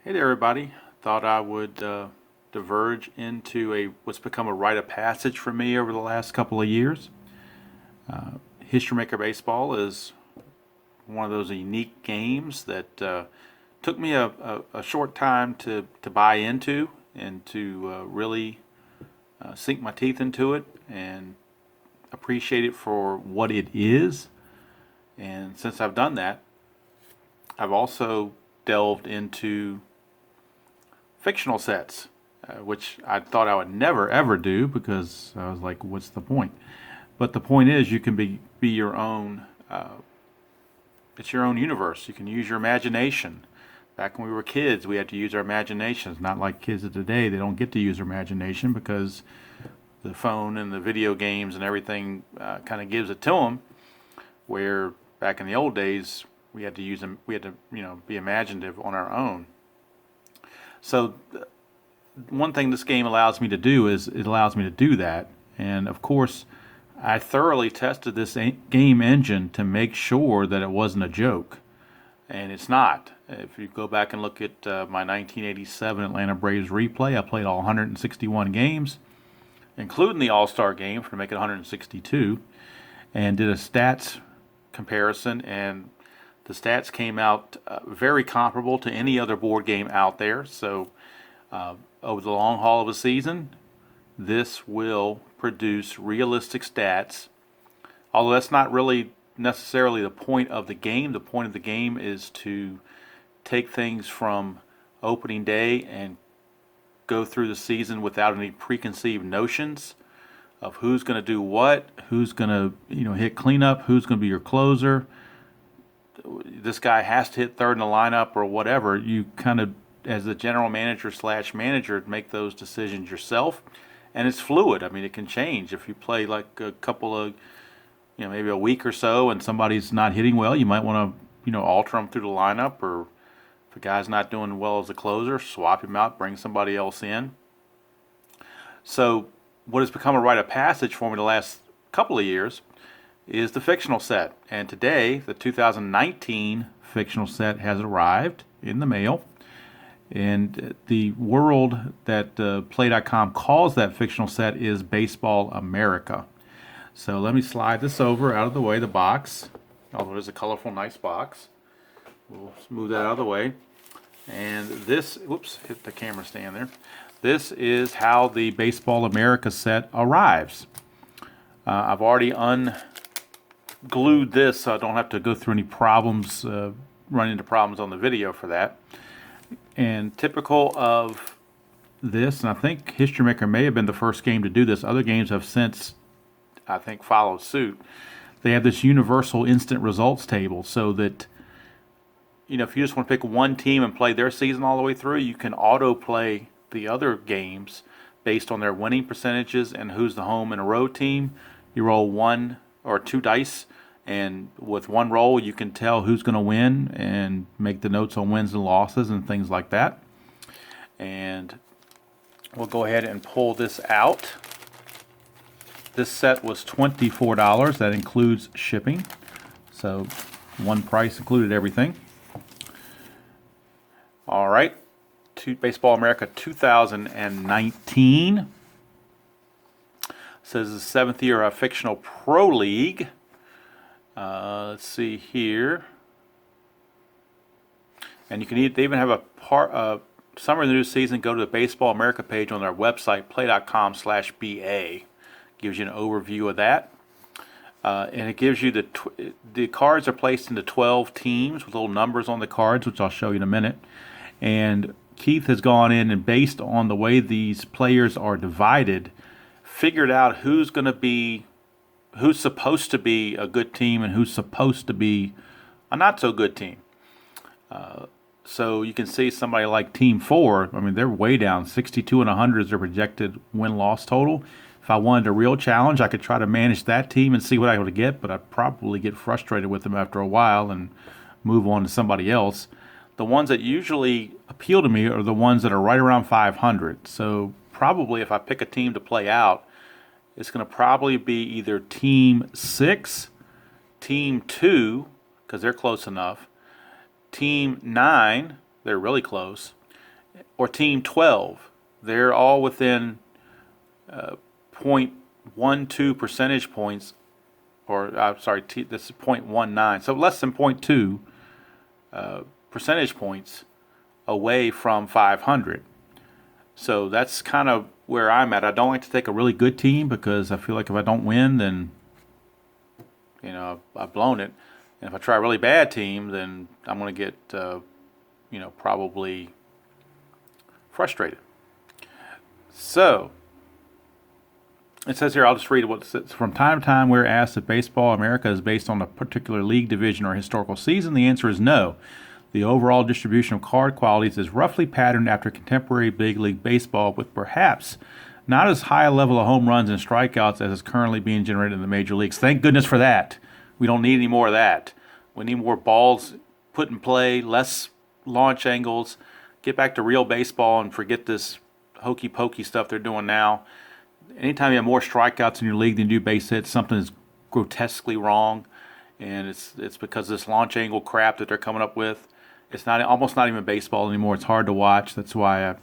Hey there, everybody. Thought I would diverge into what's become a rite of passage for me over the last couple of years. History Maker Baseball is one of those unique games that took me a short time to buy into and to really sink my teeth into it and appreciate it for what it is. And since I've done that, I've also delved into fictional sets, which I thought I would never ever do because I was like, what's the point? But the point is, you can be your own. It's your own universe. You can use your imagination. Back when we were kids, we had to use our imaginations. Not like kids of today; they don't get to use their imagination because the phone and the video games and everything kind of gives it to them. Where back in the old days, we had to use them. We had to, be imaginative on our own. So one thing this game allows me to do is it allows me to do that. And of course, I thoroughly tested this game engine to make sure that it wasn't a joke. And it's not. If you go back and look at my 1987 Atlanta Braves replay, I played all 161 games, including the All-Star game to make it 162, and did a stats comparison, and the stats came out very comparable to any other board game out there. So over the long haul of a season, this will produce realistic stats. Although that's not really necessarily the point of the game. The point of the game is to take things from opening day and go through the season without any preconceived notions of who's going to do what, who's going to hit cleanup, who's going to be your closer. This guy has to hit third in the lineup or whatever. You kind of, as the general manager / manager, make those decisions yourself. And it's fluid. I mean, it can change. If you play like a couple of, maybe a week or so and somebody's not hitting well, you might want to, alter them through the lineup. Or if a guy's not doing well as a closer, swap him out, bring somebody else in. So what has become a rite of passage for me the last couple of years is the fictional set. And today, the 2019 fictional set has arrived in the mail. And the world that Play.com calls that fictional set is Baseball America. So let me slide this over out of the way, the box. Although it is a colorful, nice box. We'll move that out of the way. And this, whoops, hit the camera stand there. This is how the Baseball America set arrives. I've already unglued this, so I don't have to go through any problems, run into problems on the video for that. And typical of this, and I think History Maker may have been the first game to do this. Other games have since, I think, followed suit. They have this universal instant results table so that, if you just want to pick one team and play their season all the way through, you can auto-play the other games based on their winning percentages and who's the home and a road team. You roll one or two dice, and with one roll, you can tell who's going to win and make the notes on wins and losses and things like that. And we'll go ahead and pull this out. This set was $24. That includes shipping. So one price included everything. All right. Baseball America 2019. Says the 7th year of fictional pro league. Let's see here. And you can they even have a summary of the new season. Go to the Baseball America page on their website, play.com/BA. Gives you an overview of that. And it gives you the cards are placed into 12 teams with little numbers on the cards, which I'll show you in a minute. And Keith has gone in and, based on the way these players are divided, figured out who's supposed to be a good team and who's supposed to be a not so good team. So you can see somebody like Team 4, I mean, they're way down. 62 and 100 is their projected win-loss total. If I wanted a real challenge, I could try to manage that team and see what I would get, but I'd probably get frustrated with them after a while and move on to somebody else. The ones that usually appeal to me are the ones that are right around 500. So probably if I pick a team to play out, it's going to probably be either Team 6, Team 2, because they're close enough, Team 9, they're really close, or Team 12. They're all within 0.12 percentage points, or this is 0.19, so less than 0.2 percentage points away from 500. So that's kind of where I'm at. I don't like to take a really good team because I feel like if I don't win, then I've blown it. And if I try a really bad team, then I'm going to get probably frustrated. So it says here, I'll just read what it says. From time to time, we're asked if Baseball America is based on a particular league division or historical season. The answer is no. The overall distribution of card qualities is roughly patterned after contemporary Big League Baseball, with perhaps not as high a level of home runs and strikeouts as is currently being generated in the major leagues. Thank goodness for that. We don't need any more of that. We need more balls put in play, less launch angles, get back to real baseball and forget this hokey pokey stuff they're doing now. Anytime you have more strikeouts in your league than you do base hits, something is grotesquely wrong, and it's because of this launch angle crap that they're coming up with. It's almost not even baseball anymore. It's hard to watch. That's why I've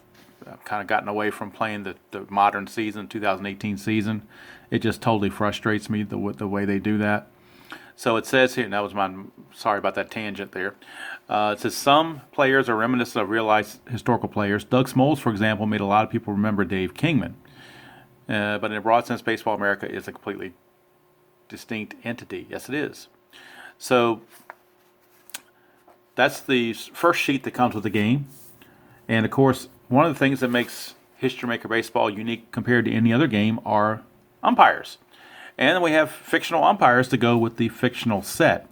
kind of gotten away from playing the modern season, 2018 season. It just totally frustrates me the way they do that. So it says here, and that was sorry about that tangent there. It says some players are reminiscent of real-life historical players. Doug Smoltz, for example, made a lot of people remember Dave Kingman. But in a broad sense, Baseball America is a completely distinct entity. Yes, it is. So that's the first sheet that comes with the game. And, of course, one of the things that makes History Maker Baseball unique compared to any other game are umpires. And then we have fictional umpires to go with the fictional set.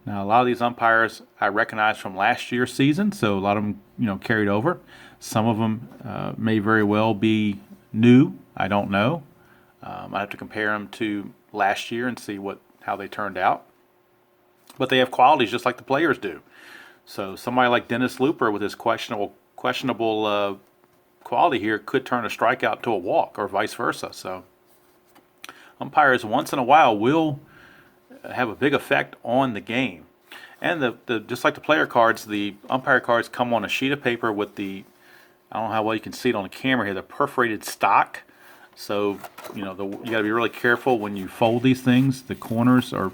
Now, a lot of these umpires I recognize from last year's season, so a lot of them, carried over. Some of them may very well be new. I don't know. I have to compare them to last year and see how they turned out. But they have qualities just like the players do. So somebody like Dennis Looper with his questionable quality here could turn a strikeout to a walk, or vice versa. So umpires once in a while will have a big effect on the game. And just like the player cards, the umpire cards come on a sheet of paper with I don't know how well you can see it on the camera here, the perforated stock. So, you got to be really careful when you fold these things. The corners you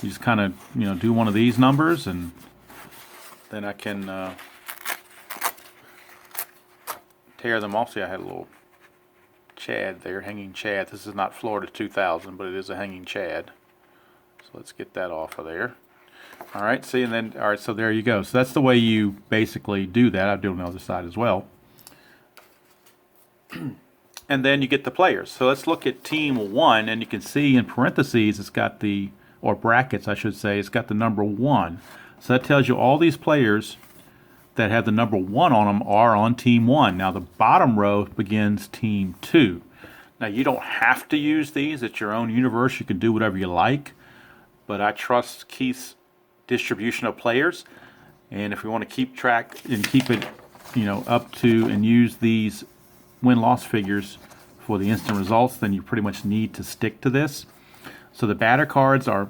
just kind of, do one of these numbers, and then I can tear them off. See, I had a little Chad there, hanging Chad. This is not Florida 2000, but it is a hanging Chad. So let's get that off of there. All right, see, and then, all right, so there you go. So that's the way you basically do that. I'll do it on the other side as well. And then you get the players. So let's look at Team 1, and you can see in parentheses it's got or brackets I should say, it's got the number 1. So that tells you all these players that have the number 1 on them are on Team 1. Now the bottom row begins Team 2. Now you don't have to use these. It's your own universe. You can do whatever you like. But I trust Keith's distribution of players. And if we want to keep track and keep it, up to and use these win-loss figures for the instant results, then you pretty much need to stick to this. So the batter cards are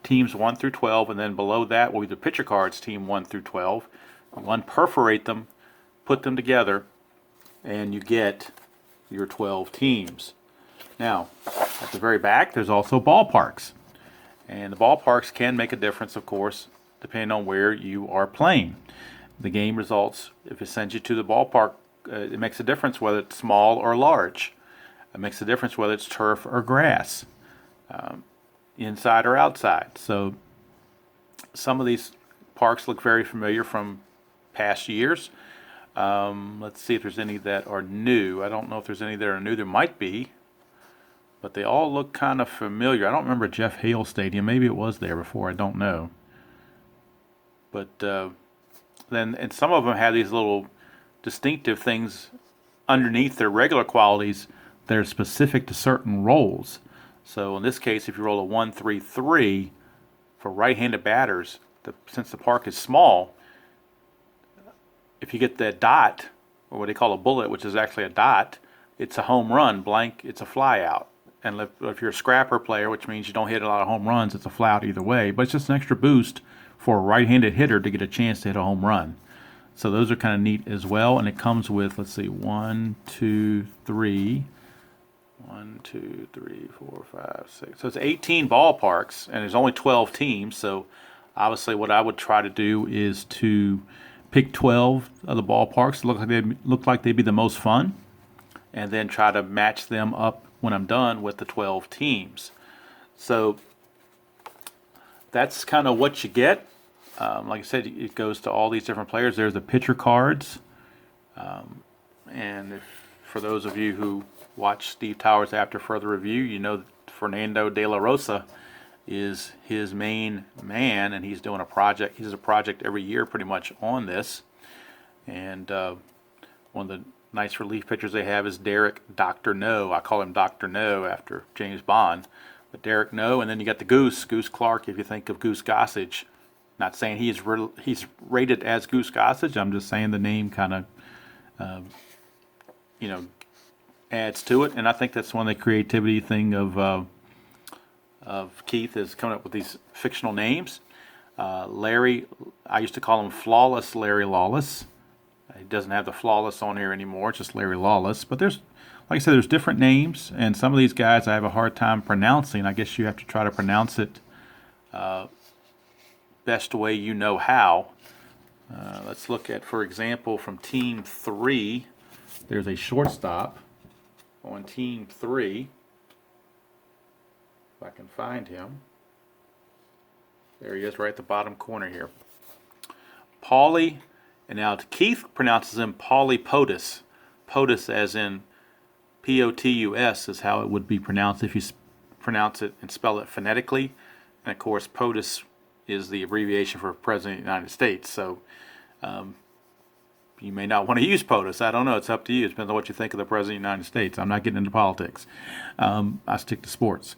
teams 1 through 12, and then below that will be the pitcher cards, team 1 through 12. Perforate them, put them together, and you get your 12 teams. Now, at the very back, there's also ballparks. And the ballparks can make a difference, of course, depending on where you are playing. The game results, if it sends you to the ballpark, it makes a difference whether it's small or large. It makes a difference whether it's turf or grass, inside or outside. So some of these parks look very familiar from past years. Let's see if there's any that are new. I don't know if there's any that are new. There might be, but they all look kind of familiar. I don't remember Jeff Hale Stadium. Maybe it was there before. I don't know. But and some of them have these little distinctive things underneath their regular qualities that are specific to certain roles. So in this case, if you roll a 1-3-3 for right-handed batters, since the park is small, if you get that dot, or what they call a bullet, which is actually a dot, it's a home run. Blank, it's a fly out. And if you're a scrapper player, which means you don't hit a lot of home runs, it's a fly out either way. But it's just an extra boost for a right-handed hitter to get a chance to hit a home run. So those are kind of neat as well. And it comes with, let's see, 1, 2, 3. 1, 2, 3, 4, 5, 6. So it's 18 ballparks, and there's only 12 teams. So obviously, what I would try to do is to pick 12 of the ballparks that look like they'd be the most fun, and then try to match them up when I'm done with the 12 teams. So that's kind of what you get. Like I said, it goes to all these different players. There's the pitcher cards, and for those of you who watch Steve Towers After Further Review, you know that Fernando De La Rosa is his main man, and he's doing a project. He does a project every year pretty much on this. And one of the nice relief pitchers they have is Derek Dr. No. I call him Dr. No after James Bond. But Derek No, and then you got the Goose Clark, if you think of Goose Gossage. Not saying he's rated as Goose Gossage. I'm just saying the name kind of, adds to it. And I think that's one of the creativity thing of Keith is coming up with these fictional names. Larry, I used to call him Flawless Larry Lawless. He doesn't have the flawless on here anymore. It's just Larry Lawless. But there's, like I said, there's different names, and some of these guys I have a hard time pronouncing. I guess you have to try to pronounce it best way you know how. Let's look at, for example, from Team 3. There's a shortstop on Team 3. If I can find him. There he is, right at the bottom corner here. Paulie, and now Keith pronounces him Paulie Potus. Potus as in P-O-T-U-S is how it would be pronounced if you pronounce it and spell it phonetically. And of course, POTUS is the abbreviation for President of the United States. So you may not want to use POTUS. I don't know. It's up to you. It depends on what you think of the President of the United States. I'm not getting into politics. I stick to sports.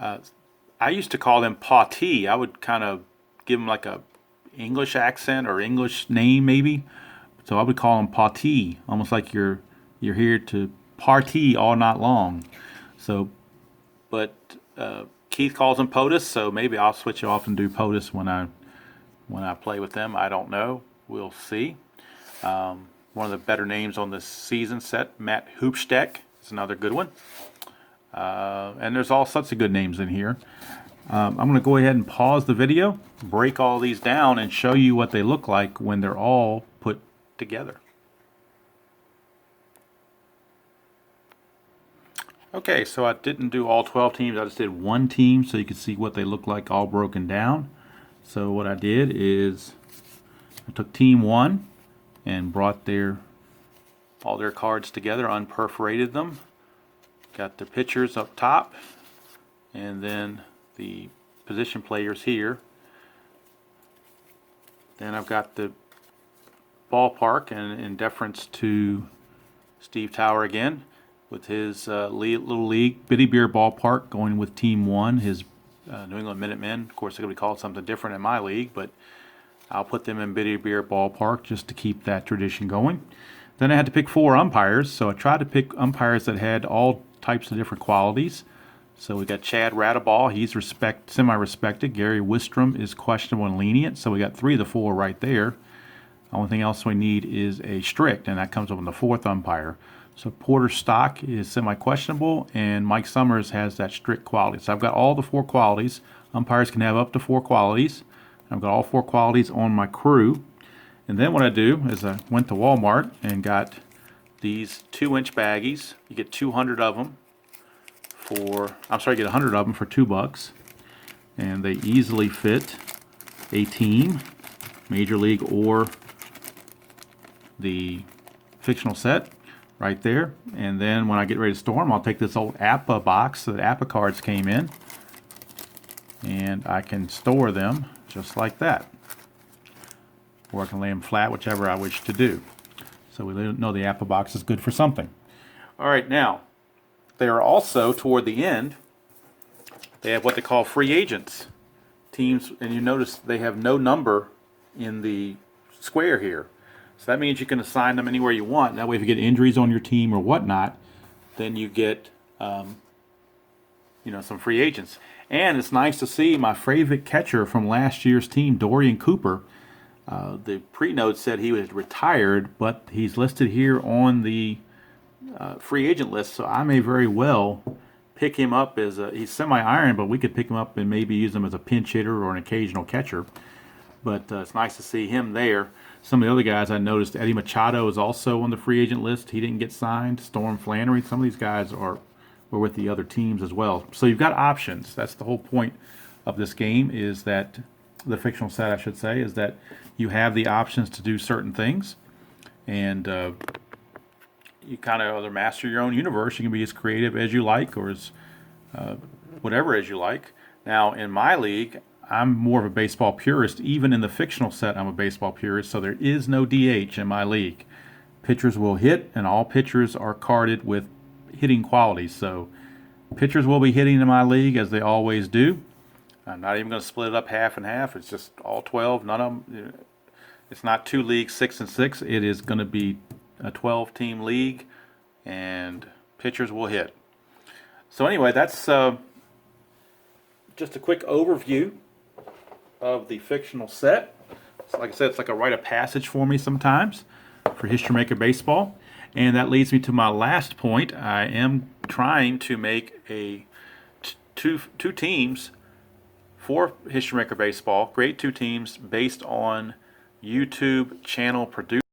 I used to call him Pautee. I would kind of give him like a English accent or English name maybe. So I would call him Pautee, almost like you're here to party all night long. So, but Keith calls him POTUS, so maybe I'll switch off and do POTUS when I play with them. I don't know. We'll see. One of the better names on this season set, Matt Hoopsteck, is another good one. And there's all sorts of good names in here. I'm going to go ahead and pause the video, break all these down, and show you what they look like when they're all put together. Okay, so I didn't do all 12 teams. I just did one team so you could see what they look like all broken down. So what I did is I took Team 1 and brought all their cards together, unperforated them. Got the pitchers up top, and then the position players here. Then I've got the ballpark, and in deference to Steve Tower again, with his little league Bitty Beer ballpark going with Team 1, his New England Minutemen. Of course, they're going to be called something different in my league, but I'll put them in Bitty Beer ballpark just to keep that tradition going. Then I had to pick 4 umpires, so I tried to pick umpires that had all types of different qualities. So we got Chad Radaball, he's semi-respected. Gary Wistrom is questionable and lenient, so we got 3 of the 4 right there. The only thing else we need is a strict, and that comes up on the 4th umpire. So Porter Stock is semi-questionable, and Mike Summers has that strict quality. So I've got all the 4 qualities. Umpires can have up to 4 qualities. I've got all 4 qualities on my crew. And then what I do is I went to Walmart and got these 2-inch baggies. You get 200 of them you get 100 of them for $2. And they easily fit a team, Major League or the fictional set right there. And then when I get ready to store them, I'll take this old APA box that APA cards came in, and I can store them just like that. Or I can lay them flat, whichever I wish to do. So we know the APA box is good for something. All right, now, they are also, toward the end, they have what they call free agents. Teams, and you notice they have no number in the square here. So that means you can assign them anywhere you want. That way if you get injuries on your team or whatnot, then you get some free agents. And it's nice to see my favorite catcher from last year's team, Dorian Cooper. The pre-note said he was retired, but he's listed here on the free agent list, so I may very well pick him up as he's semi-iron, but we could pick him up and maybe use him as a pinch hitter or an occasional catcher. But it's nice to see him there. Some of the other guys I noticed, Eddie Machado is also on the free agent list. He didn't get signed. Storm Flannery. Some of these guys were with the other teams as well. So you've got options. That's the whole point of this game, is that the fictional set, I should say, is that you have the options to do certain things, and you kind of either master your own universe. You can be as creative as you like, or as whatever as you like. Now, in my league, I'm more of a baseball purist. Even in the fictional set, I'm a baseball purist, so there is no DH in my league. Pitchers will hit, and all pitchers are carded with hitting qualities. So pitchers will be hitting in my league, as they always do. I'm not even going to split it up half and half. It's just all 12. None of them. It's not 2 leagues, 6 and 6. It is going to be a 12-team league, and pitchers will hit. So anyway, that's just a quick overview of the fictional set. So like I said, it's like a rite of passage for me sometimes for History Maker Baseball. And that leads me to my last point. I am trying to make a two teams for History Maker Baseball. Create 2 teams based on YouTube channel producers.